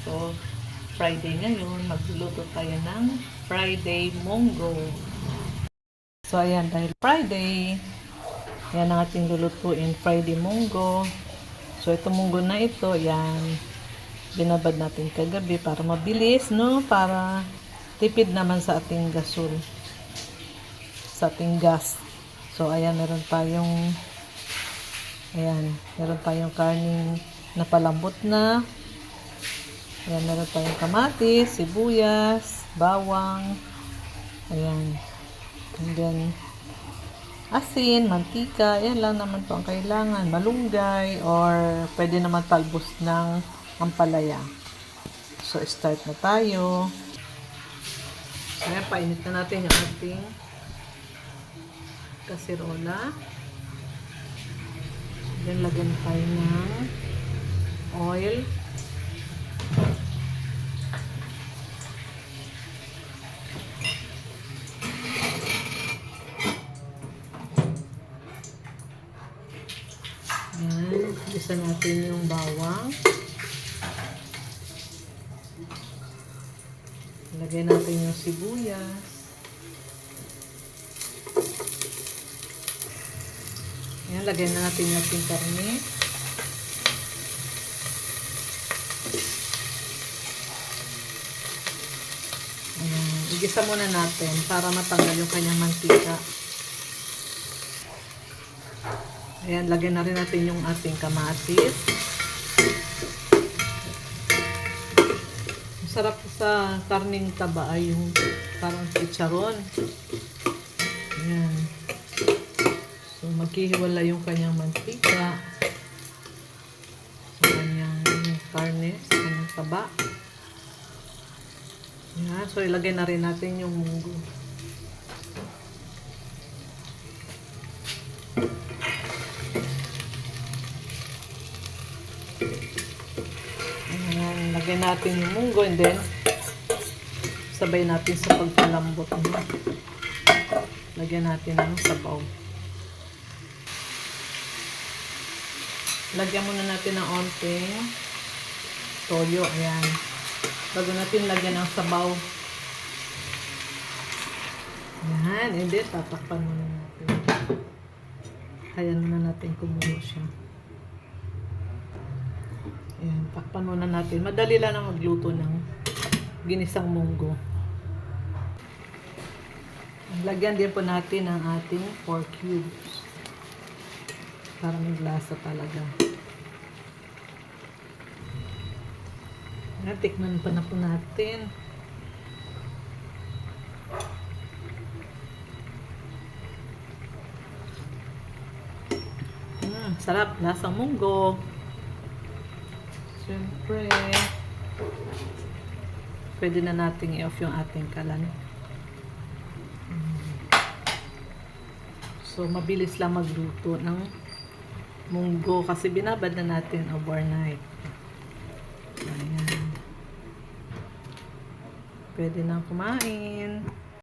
So, Friday ngayon, magluluto tayo ng Friday munggo. So, ayan, dahil Friday, yan ang ating lulutuin, Friday munggo. So, ito munggo na ito, yan, binabad natin kagabi para mabilis, no? Para tipid naman sa ating gasol, sa ating gas. So, ayan, meron tayong karning napalambot na. Ayan, meron tayong kamatis, sibuyas, bawang. Ayan. And then, asin, mantika. Ayan lang naman po ang kailangan. Malunggay or pwede naman talbos ng ampalaya. So, start na tayo. Ayan, painit na natin yung ating kasirola. Then, lagyan tayo ng oil. Ayan, gisa natin yung bawang. Lagyan natin yung sibuyas. Ayan, lagyan na natin yung ating karne. Ayan, igisa muna natin para matanggal yung kanyang mantika. Ayan, lagyan na rin natin yung ating kamatis. Masarap sa karning taba ay yung parang chicharon. Ayan. So, maghihiwala yung kanyang mantika sa kanyang karne, sa kanyang taba. Ayan. So, ilagay na rin natin yung munggo. Ayan. Lagay natin yung munggo and then sabay natin sa pagpalambot. Lagyan natin ng sabaw. Lagyan muna natin ng onting toyo. Ayan. Bago natin lagyan ng sabaw. Ayan. And then, tatakpan muna natin. Hayaan muna natin kumulo siya. Ayan. Takpan muna natin. Madali lang ang magluto ng ginisang munggo. Lagyan din po natin ang ating 4 cubes. Para may lasa talaga. Tikman pa na po natin. Sarap. Lasang munggo. Siyempre, pwede na natin i-off yung ating kalan. So, mabilis lang magluto ng munggo kasi binabad na natin overnight. Ayan. Pwede na kumain.